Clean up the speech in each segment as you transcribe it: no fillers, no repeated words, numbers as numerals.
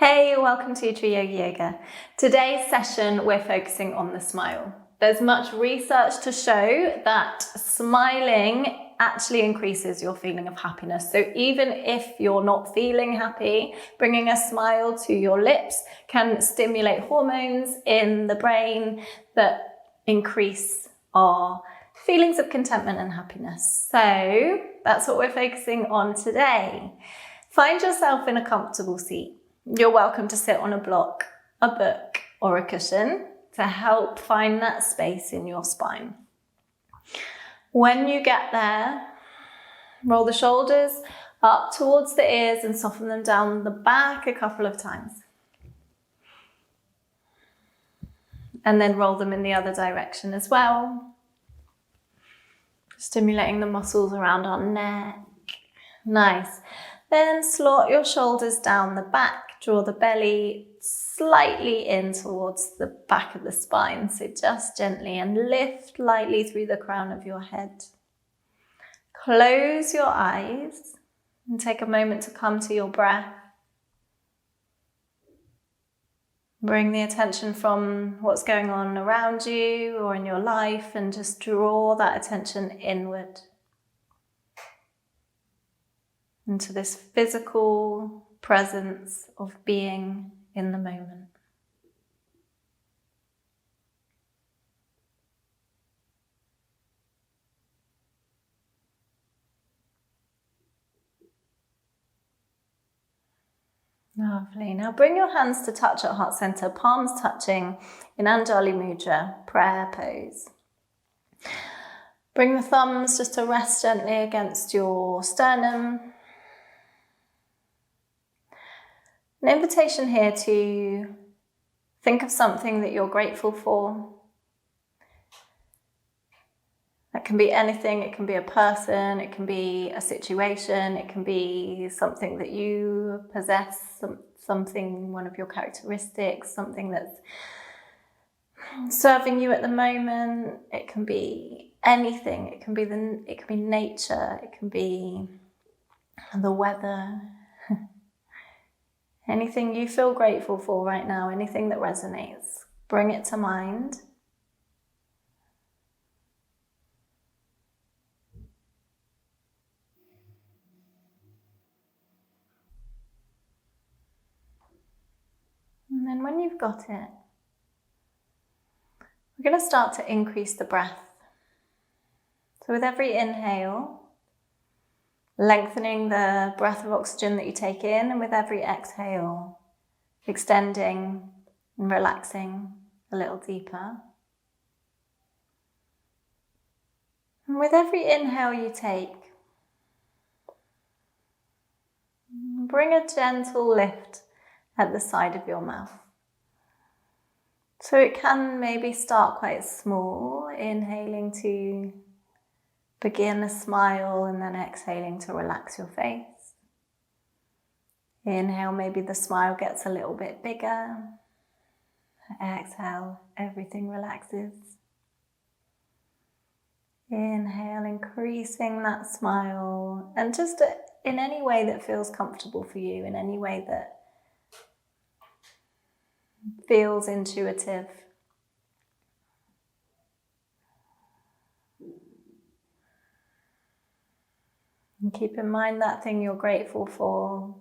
Hey, welcome to Tree Yoga. Today's session, we're focusing on the smile. There's much research to show that smiling actually increases your feeling of happiness. So even if you're not feeling happy, bringing a smile to your lips can stimulate hormones in the brain that increase our feelings of contentment and happiness. So that's what we're focusing on today. Find yourself in a comfortable seat. You're welcome to sit on a block, a book, or a cushion to help find that space in your spine. When you get there, roll the shoulders up towards the ears and soften them down the back a couple of times. And then roll them in the other direction as well. Stimulating the muscles around our neck. Nice. Then slot your shoulders down the back. Draw the belly slightly in towards the back of the spine. So just gently and lift lightly through the crown of your head. Close your eyes and take a moment to come to your breath. Bring the attention from what's going on around you or in your life and just draw that attention inward into this physical presence of being in the moment. Lovely. Now bring your hands to touch at heart center, palms touching in Anjali Mudra, prayer pose. Bring the thumbs just to rest gently against your sternum. An invitation here to think of something that you're grateful for. That can be anything. It can be a person, it can be a situation, it can be something that you possess, something, one of your characteristics, something that's serving you at the moment. It can be anything. It can be nature, it can be the weather. Anything you feel grateful for right now, anything that resonates, bring it to mind. And then when you've got it, we're going to start to increase the breath. So with every inhale, lengthening the breath of oxygen that you take in, and with every exhale, extending and relaxing a little deeper. And with every inhale you take, bring a gentle lift at the side of your mouth. So it can maybe start quite small, inhaling to begin a smile and then exhaling to relax your face. Inhale, maybe the smile gets a little bit bigger. Exhale, everything relaxes. Inhale, increasing that smile, and just in any way that feels comfortable for you, in any way that feels intuitive. And keep in mind that thing you're grateful for.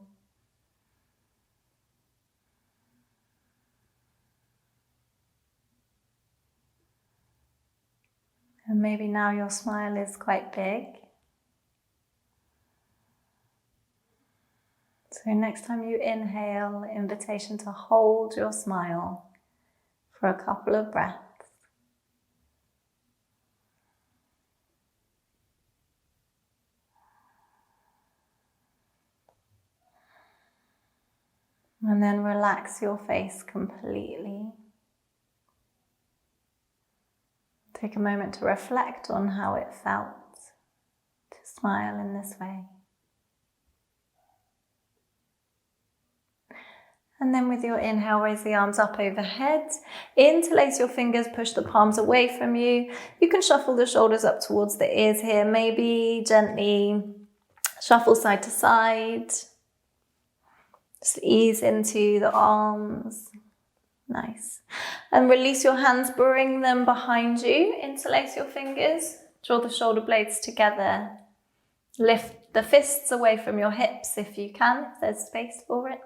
And maybe now your smile is quite big. So next time you inhale, invitation to hold your smile for a couple of breaths. And then relax your face completely. Take a moment to reflect on how it felt to smile in this way. And then with your inhale, raise the arms up overhead. Interlace your fingers, push the palms away from you. You can shuffle the shoulders up towards the ears here. Maybe gently shuffle side to side. Just ease into the arms. Nice. And release your hands, bring them behind you. Interlace your fingers. Draw the shoulder blades together. Lift the fists away from your hips if you can, if there's space for it.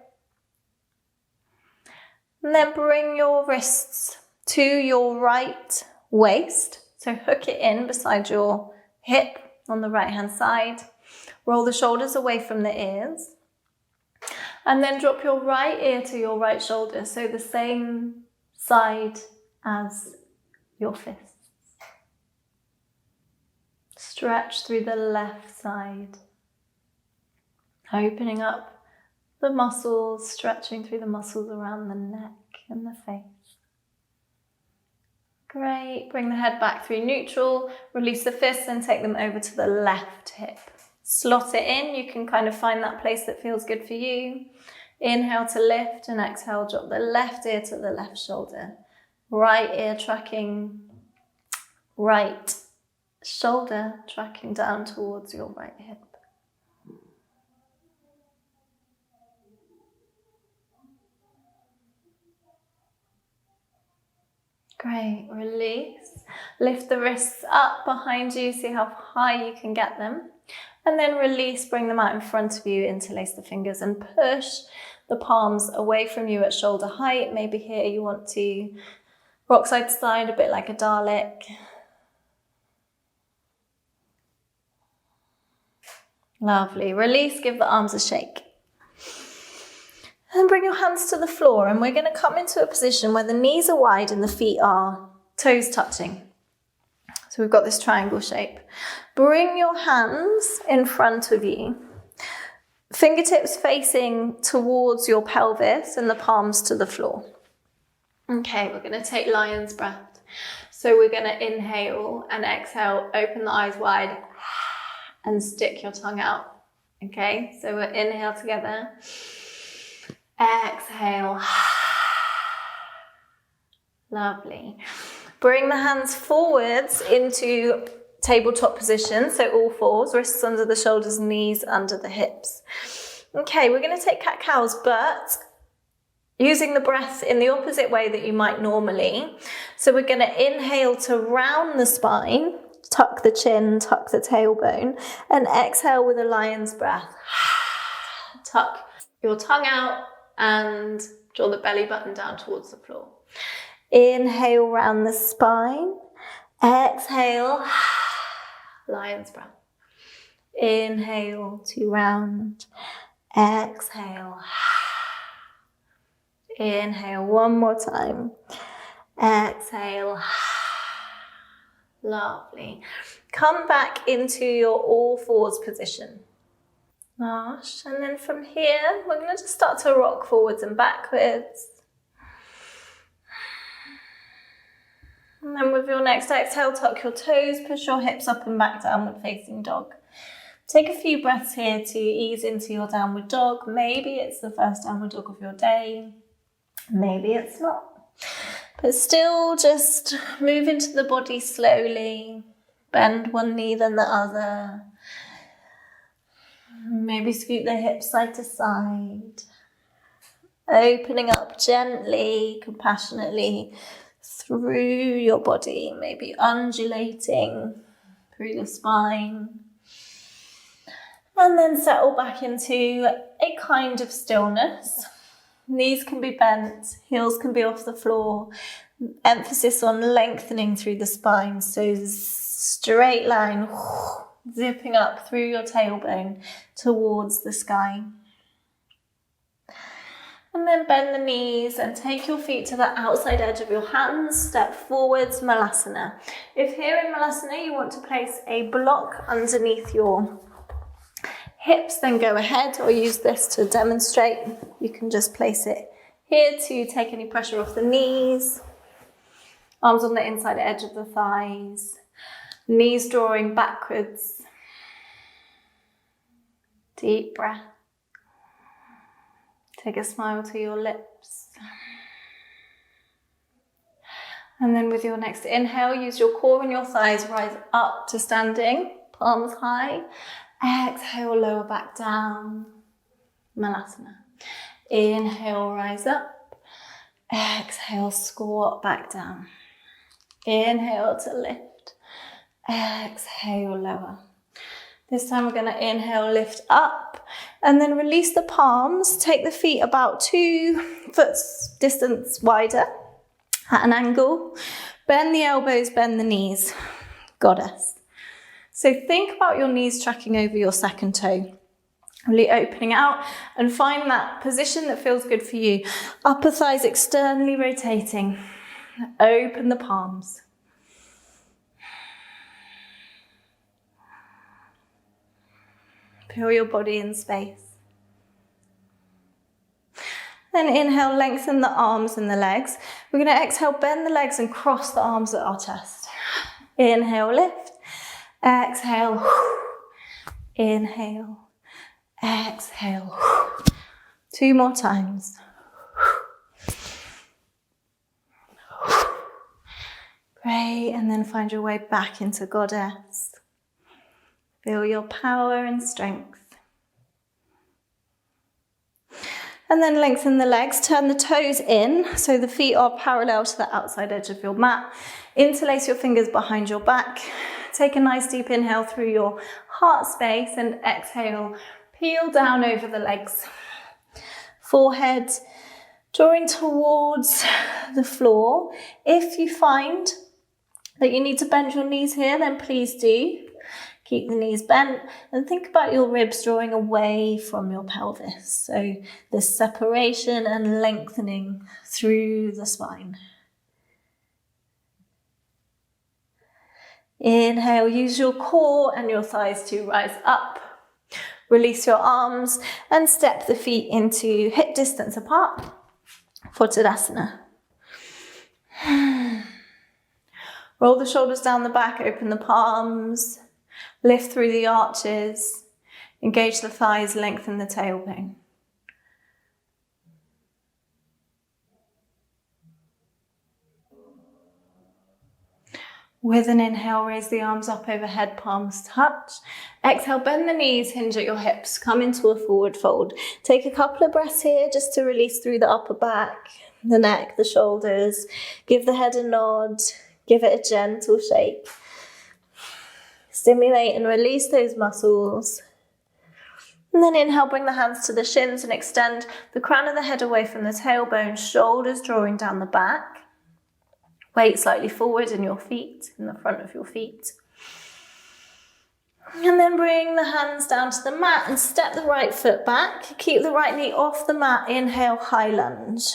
And then bring your wrists to your right waist. So hook it in beside your hip on the right hand side. Roll the shoulders away from the ears. And then drop your right ear to your right shoulder. So the same side as your fists. Stretch through the left side. Opening up the muscles, stretching through the muscles around the neck and the face. Great. Bring the head back through neutral. Release the fists and take them over to the left hip. Slot it in. You can kind of find that place that feels good for you. Inhale to lift and exhale, drop the left ear to the left shoulder. Right ear tracking, right shoulder tracking down towards your right hip. Great, release. Lift the wrists up behind you, see how high you can get them. And then release, bring them out in front of you, interlace the fingers and push the palms away from you at shoulder height. Maybe here you want to rock side to side, a bit like a Dalek. Lovely. Release, give the arms a shake. And bring your hands to the floor, and we're going to come into a position where the knees are wide and the feet are toes touching. So we've got this triangle shape. Bring your hands in front of you. Fingertips facing towards your pelvis and the palms to the floor. Okay, we're going to take lion's breath. So we're going to inhale and exhale, open the eyes wide and stick your tongue out. Okay, so we'll inhale together. Exhale. Lovely. Bring the hands forwards into tabletop position, so all fours, wrists under the shoulders, knees under the hips. Okay, we're going to take cat-cows, but using the breath in the opposite way that you might normally. So we're going to inhale to round the spine, tuck the chin, tuck the tailbone, and exhale with a lion's breath. Tuck your tongue out and draw the belly button down towards the floor. Inhale, round the spine. Exhale, lion's breath. Inhale to round. Exhale. Inhale one more time. Exhale. Lovely. Come back into your all fours position. Gosh. And then from here, we're going to just start to rock forwards and backwards. And then with your next exhale, tuck your toes, push your hips up and back, downward facing dog. Take a few breaths here to ease into your downward dog. Maybe it's the first downward dog of your day. Maybe it's not. But still just move into the body slowly. Bend one knee then the other. Maybe scoot the hips side to side. Opening up gently, compassionately through your body. Maybe undulating through the spine. And then settle back into a kind of stillness. Knees can be bent, heels can be off the floor. Emphasis on lengthening through the spine. So straight line, zipping up through your tailbone towards the sky. And then bend the knees and take your feet to the outside edge of your hands. Step forwards, Malasana. If here in Malasana you want to place a block underneath your hips, then go ahead, or use this to demonstrate. You can just place it here to take any pressure off the knees. Arms on the inside edge of the thighs. Knees drawing backwards. Deep breath. Take a smile to your lips. And then with your next inhale, use your core and your thighs, rise up to standing, palms high. Exhale, lower back down, Malasana. Inhale, rise up. Exhale, squat back down. Inhale to lift. Exhale, lower. This time we're going to inhale, lift up, and then release the palms. Take the feet about 2 foot distance wider at an angle. Bend the elbows, bend the knees. Goddess. So think about your knees tracking over your second toe. Really opening out and find that position that feels good for you. Upper thighs externally rotating. Open the palms. Feel your body in space. Then inhale, lengthen the arms and the legs. We're going to exhale, bend the legs and cross the arms at our chest. Inhale, lift. Exhale. Inhale. Exhale. 2 more times. Great, and then find your way back into Goddess. Feel your power and strength. And then lengthen the legs, turn the toes in so the feet are parallel to the outside edge of your mat. Interlace your fingers behind your back. Take a nice deep inhale through your heart space and exhale, peel down over the legs. Forehead drawing towards the floor. If you find that you need to bend your knees here, then please do. Keep the knees bent and think about your ribs drawing away from your pelvis. So this separation and lengthening through the spine. Inhale, use your core and your thighs to rise up. Release your arms and step the feet into hip distance apart for Tadasana. Roll the shoulders down the back, open the palms. Lift through the arches, engage the thighs, lengthen the tailbone. With an inhale, raise the arms up overhead, palms touch. Exhale, bend the knees, hinge at your hips, come into a forward fold. Take a couple of breaths here just to release through the upper back, the neck, the shoulders. Give the head a nod, give it a gentle shake. Stimulate and release those muscles. And then inhale, bring the hands to the shins and extend the crown of the head away from the tailbone, shoulders drawing down the back. Weight slightly forward in your feet, in the front of your feet. And then bring the hands down to the mat and step the right foot back. Keep the right knee off the mat. Inhale, high lunge.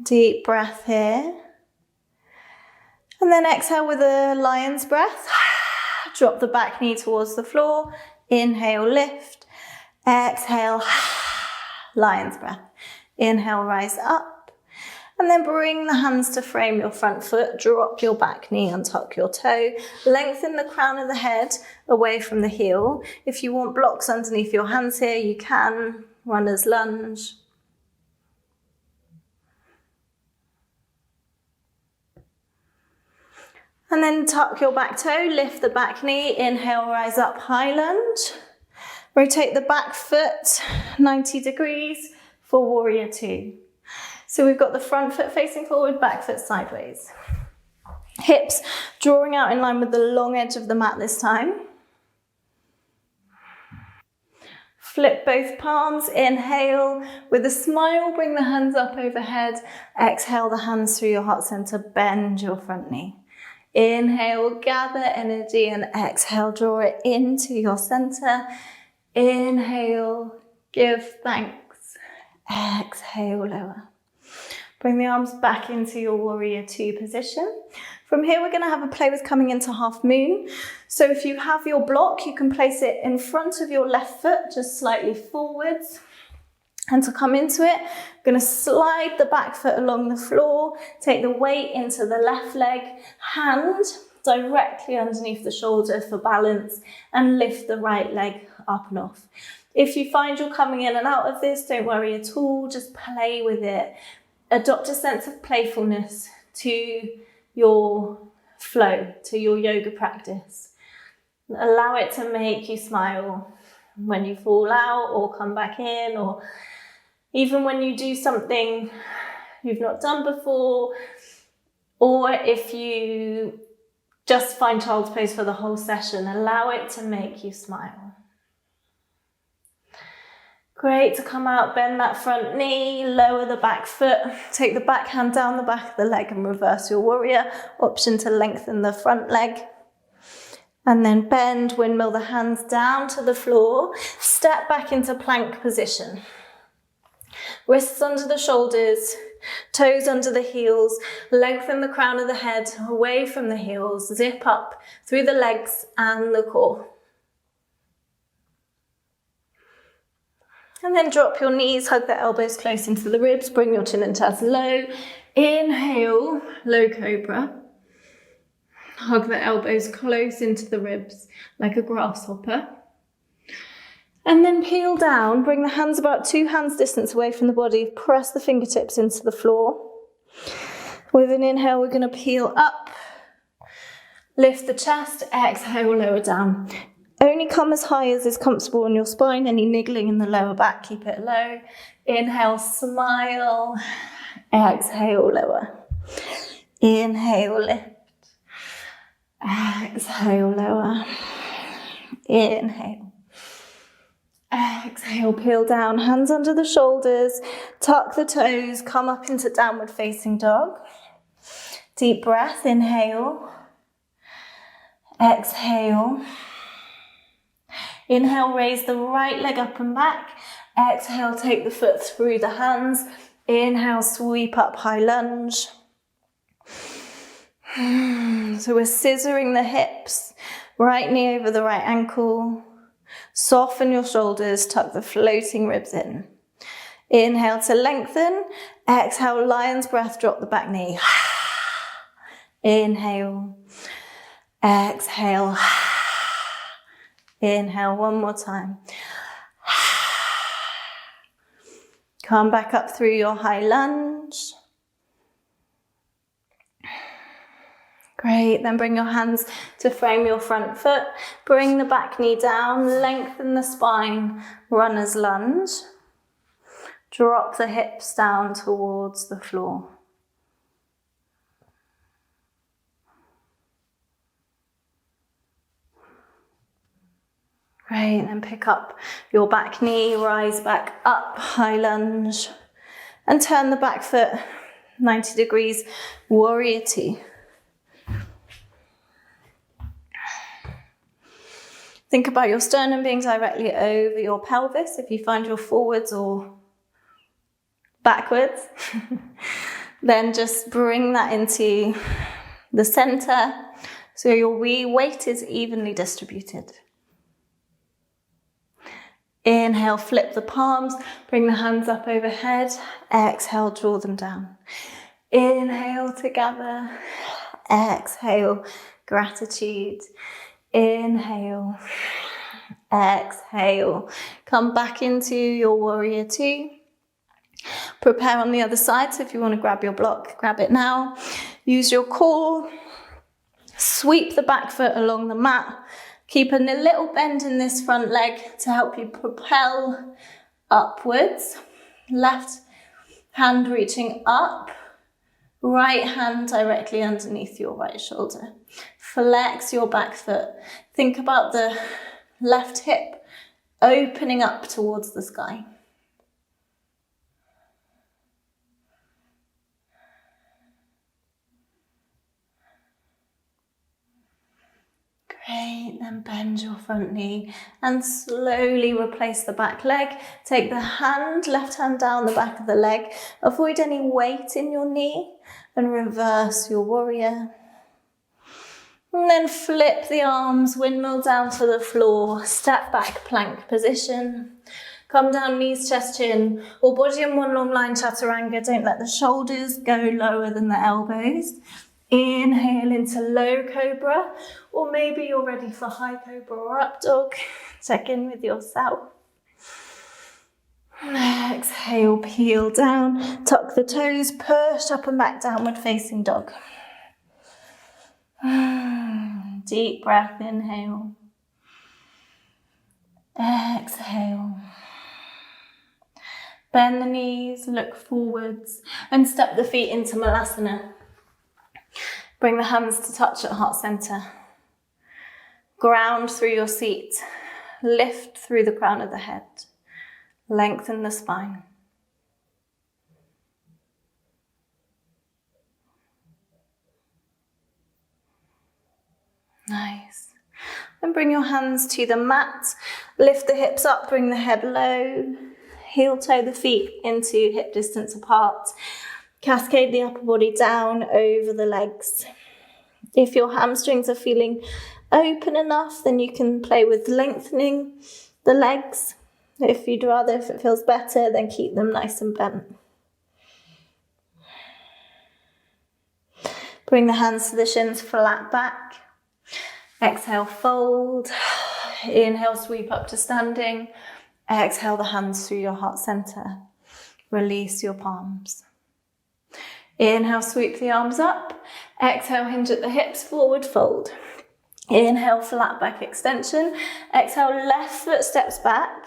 Deep breath here. And then exhale with a lion's breath. Drop the back knee towards the floor. Inhale, lift. Exhale, lion's breath. Inhale, rise up. And then bring the hands to frame your front foot. Drop your back knee and tuck your toe. Lengthen the crown of the head away from the heel. If you want blocks underneath your hands here, you can. Runner's lunge. And then tuck your back toe, lift the back knee, inhale, rise up, high lunge. Rotate the back foot 90 degrees for warrior 2. So we've got the front foot facing forward, back foot sideways. Hips drawing out in line with the long edge of the mat this time. Flip both palms, inhale. With a smile, bring the hands up overhead. Exhale the hands through your heart center, bend your front knee. Inhale, gather energy, and exhale, draw it into your center. Inhale, give thanks. Exhale, lower. Bring the arms back into your warrior 2 position. From here, we're going to have a play with coming into half moon. So if you have your block, you can place it in front of your left foot, just slightly forwards. And to come into it, I'm going to slide the back foot along the floor, take the weight into the left leg, hand directly underneath the shoulder for balance, and lift the right leg up and off. If you find you're coming in and out of this, don't worry at all, just play with it. Adopt a sense of playfulness to your flow, to your yoga practice. Allow it to make you smile. when you fall out or come back in, or even when you do something you've not done before, or if you just find child's pose for the whole session, allow it to make you smile. Great, to come out, bend that front knee, lower the back foot, take the back hand down the back of the leg and reverse your warrior. Option to lengthen the front leg. And then bend, windmill the hands down to the floor, step back into plank position. Wrists under the shoulders, toes under the heels, lengthen the crown of the head away from the heels, zip up through the legs and the core. And then drop your knees, hug the elbows close into the ribs, bring your chin and chest low. Inhale, low cobra. Hug the elbows close into the ribs like a grasshopper. And then peel down, bring the hands about 2 hands distance away from the body, press the fingertips into the floor. With an inhale, we're going to peel up, lift the chest, exhale, lower down. Only come as high as is comfortable on your spine, any niggling in the lower back, keep it low. Inhale, smile, exhale, lower. Inhale, lift. Exhale, lower. Inhale. Exhale, peel down, hands under the shoulders, tuck the toes, come up into downward facing dog. Deep breath, inhale. Exhale. Inhale, raise the right leg up and back. Exhale, take the foot through the hands. Inhale, sweep up, high lunge. So we're scissoring the hips, right knee over the right ankle. Soften your shoulders, tuck the floating ribs in. Inhale to lengthen. Exhale, lion's breath, drop the back knee. Inhale. Exhale. Inhale, one more time. Come back up through your high lunge. Great, then bring your hands to frame your front foot. Bring the back knee down, lengthen the spine, runner's lunge. Drop the hips down towards the floor. Great, then pick up your back knee, rise back up, high lunge, and turn the back foot 90 degrees, warrior two. Think about your sternum being directly over your pelvis if you find you're forwards or backwards. Then just bring that into the center so your weight is evenly distributed. Inhale, flip the palms, bring the hands up overhead. Exhale, draw them down. Inhale, together. Exhale, gratitude. Inhale, exhale, come back into your warrior two. Prepare on the other side, so if you want to grab your block, grab it now. Use your core, sweep the back foot along the mat. Keep a little bend in this front leg to help you propel upwards. Left hand reaching up, right hand directly underneath your right shoulder. Flex your back foot. Think about the left hip opening up towards the sky. Great, then bend your front knee and slowly replace the back leg. Take the left hand down the back of the leg. Avoid any weight in your knee and reverse your warrior. And then flip the arms, windmill down to the floor, step back, plank position. Come down, knees, chest, chin, or body in one long line, chaturanga. Don't let the shoulders go lower than the elbows. Inhale into low cobra, or maybe you're ready for high cobra or up dog. Check in with yourself. Exhale, peel down, tuck the toes, push up and back, downward facing dog. Deep breath, inhale. Exhale. Bend the knees, look forwards, and step the feet into Malasana. Bring the hands to touch at heart center. Ground through your seat. Lift through the crown of the head. Lengthen the spine. Nice. And bring your hands to the mat. Lift the hips up, bring the head low. Heel toe the feet into hip distance apart. Cascade the upper body down over the legs. If your hamstrings are feeling open enough, then you can play with lengthening the legs. If you'd rather, if it feels better, then keep them nice and bent. Bring the hands to the shins, flat back. Exhale, fold. Inhale, sweep up to standing. Exhale the hands through your heart center. Release your palms. Inhale, sweep the arms up. Exhale, hinge at the hips, forward fold. Inhale, flat back extension. Exhale, left foot steps back.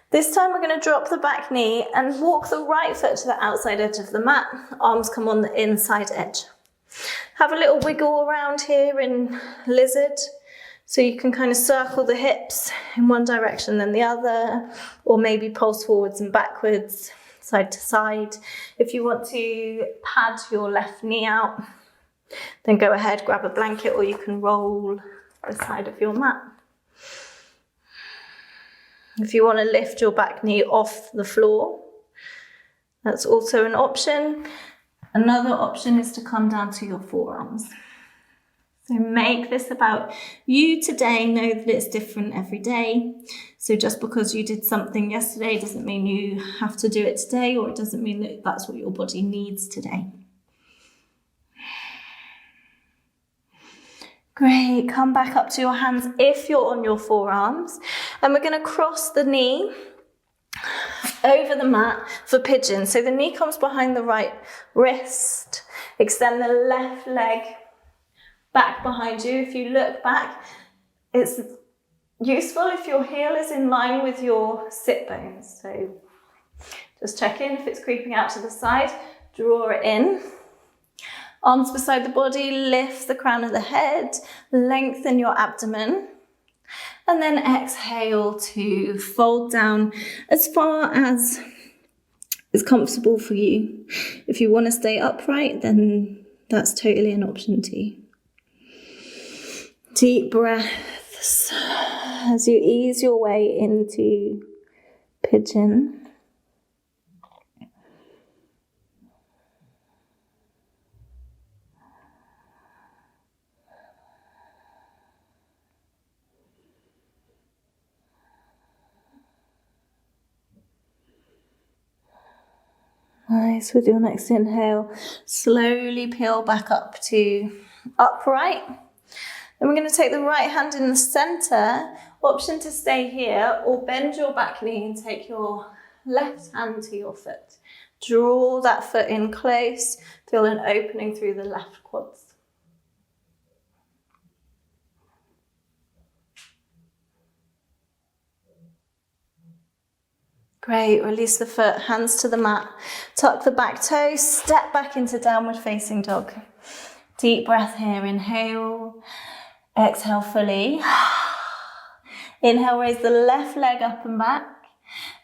This time we're going to drop the back knee and walk the right foot to the outside edge of the mat. Arms come on the inside edge. Have a little wiggle around here in lizard. So you can kind of circle the hips in one direction then the other, or maybe pulse forwards and backwards, side to side. If you want to pad your left knee out, then go ahead, grab a blanket, or you can roll the side of your mat. If you want to lift your back knee off the floor, that's also an option. Another option is to come down to your forearms. So make this about you today. Know that it's different every day. So just because you did something yesterday doesn't mean you have to do it today, or it doesn't mean that that's what your body needs today. Great, come back up to your hands if you're on your forearms. And we're going to cross the knee over the mat for pigeon. So the knee comes behind the right wrist. Extend the left leg back behind you. If you look back, it's useful if your heel is in line with your sit bones. So just check in if it's creeping out to the side, draw it in. Arms beside the body, lift the crown of the head, lengthen your abdomen. And then exhale to fold down as far as is comfortable for you. If you want to stay upright, then that's totally an option too. Deep breaths as you ease your way into pigeon. Nice. With your next inhale, slowly peel back up to upright. Then we're going to take the right hand in the center, option to stay here, or bend your back knee and take your left hand to your foot. Draw that foot in close, feel an opening through the left quads. Great, release the foot, hands to the mat, tuck the back toe, step back into downward facing dog. Deep breath here, inhale. Exhale fully. Inhale, raise the left leg up and back.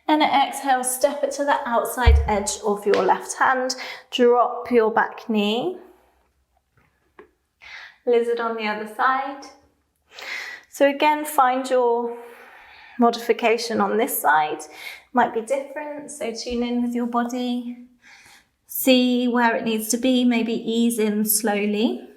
And exhale, step it to the outside edge of your left hand. Drop your back knee. Lizard on the other side. So again, find your modification on this side. Might be different, so tune in with your body. See where it needs to be, maybe ease in slowly.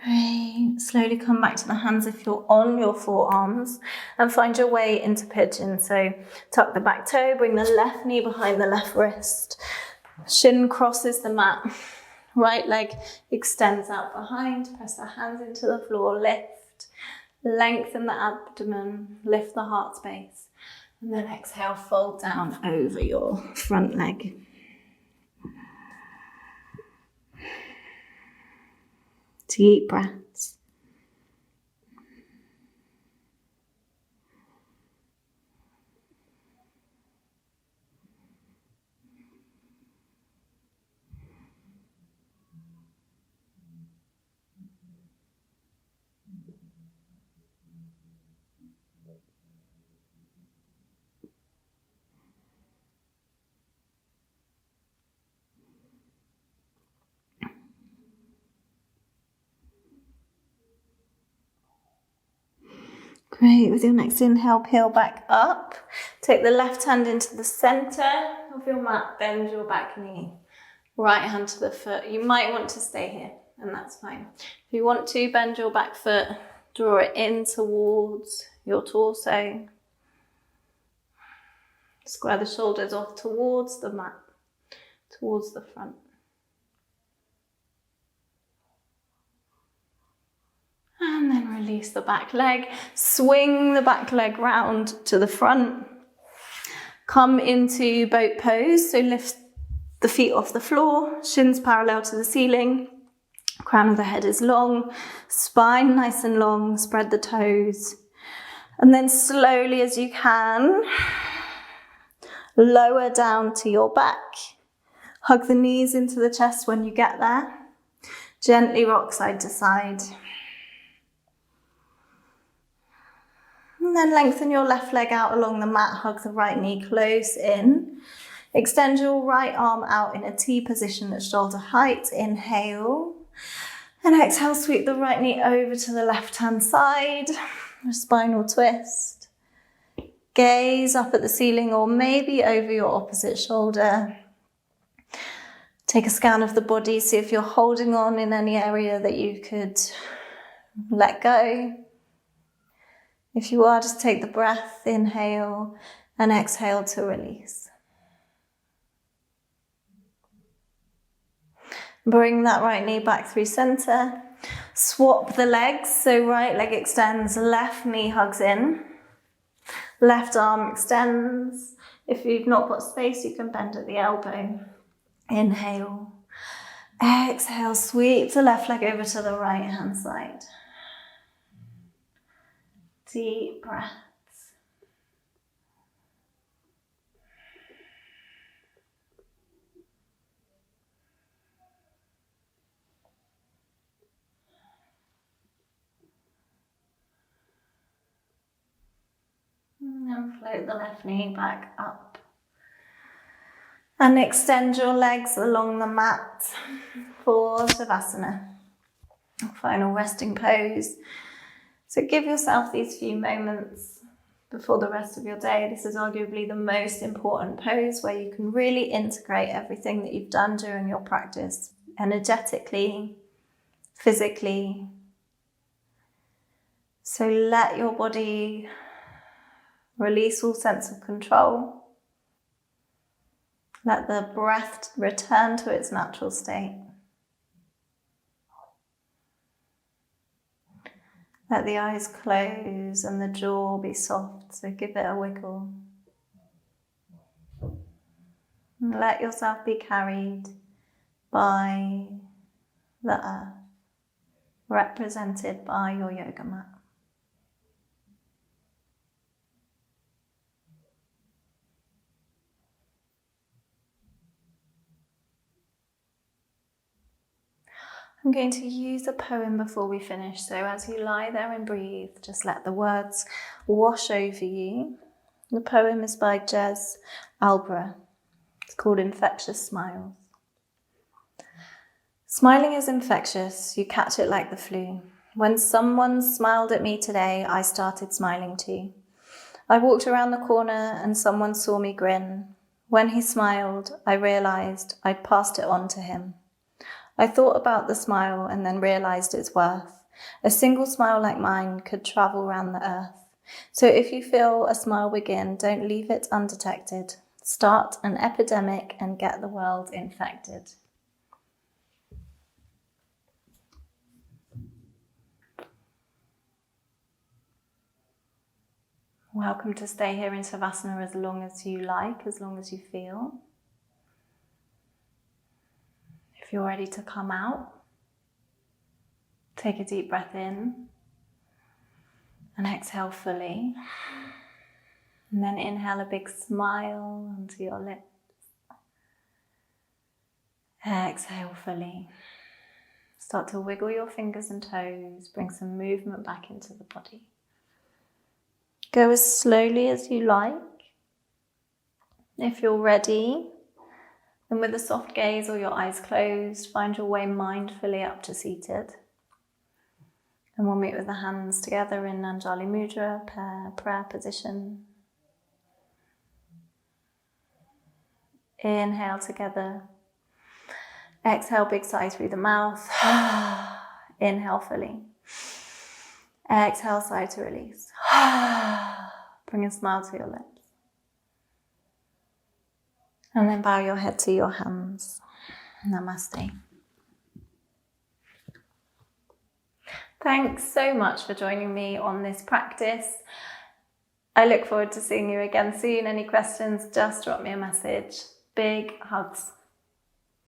Great. Slowly come back to the hands if you're on your forearms and find your way into pigeon. So tuck the back toe, bring the left knee behind the left wrist. Shin crosses the mat. Right leg extends out behind. Press the hands into the floor. Lift. Lengthen the abdomen. Lift the heart space. And then exhale, fold down over your front leg. Deep breaths. Great, with your next inhale, peel back up. Take the left hand into the center of your mat, bend your back knee. Right hand to the foot. You might want to stay here, and that's fine. If you want to, bend your back foot, draw it in towards your torso. Square the shoulders off towards the mat, towards the front. And then release the back leg. Swing the back leg round to the front. Come into boat pose. So lift the feet off the floor. Shins parallel to the ceiling. Crown of the head is long. Spine nice and long. Spread the toes. And then slowly as you can, lower down to your back. Hug the knees into the chest when you get there. Gently rock side to side. And then lengthen your left leg out along the mat, hug the right knee close in. Extend your right arm out in a T position at shoulder height. Inhale. And exhale, sweep the right knee over to the left hand side. A spinal twist. Gaze up at the ceiling or maybe over your opposite shoulder. Take a scan of the body, see if you're holding on in any area that you could let go. If you are, just take the breath, inhale and exhale to release. Bring that right knee back through center. Swap the legs, so right leg extends, left knee hugs in. Left arm extends. If you've not got space, you can bend at the elbow. Inhale. Exhale, sweep the left leg over to the right hand side. Deep breaths. And then float the left knee back up. And extend your legs along the mat for Savasana. Final resting pose. So give yourself these few moments before the rest of your day. This is arguably the most important pose where you can really integrate everything that you've done during your practice, energetically, physically. So let your body release all sense of control. Let the breath return to its natural state. Let the eyes close and the jaw be soft, so give it a wiggle. And let yourself be carried by the earth, represented by your yoga mat. I'm going to use a poem before we finish, so as you lie there and breathe, just let the words wash over you. The poem is by Jez Albra. It's called Infectious Smiles. Smiling is infectious, you catch it like the flu. When someone smiled at me today, I started smiling too. I walked around the corner and someone saw me grin. When he smiled, I realised I'd passed it on to him. I thought about the smile and then realised its worth. A single smile like mine could travel around the earth. So if you feel a smile begin, don't leave it undetected. Start an epidemic and get the world infected. Welcome to stay here in Savasana as long as you like, as long as you feel. If you're ready to come out, take a deep breath in and exhale fully. And then inhale a big smile onto your lips. Exhale fully. Start to wiggle your fingers and toes, bring some movement back into the body. Go as slowly as you like. If you're ready, then with a soft gaze or your eyes closed, find your way mindfully up to seated. And we'll meet with the hands together in Anjali Mudra, prayer position. Inhale together. Exhale, big sigh through the mouth. Inhale fully. Exhale, sigh to release. Bring a smile to your lips. And then bow your head to your hands. Namaste. Thanks so much for joining me on this practice. I look forward to seeing you again soon. Any questions, just drop me a message. Big hugs.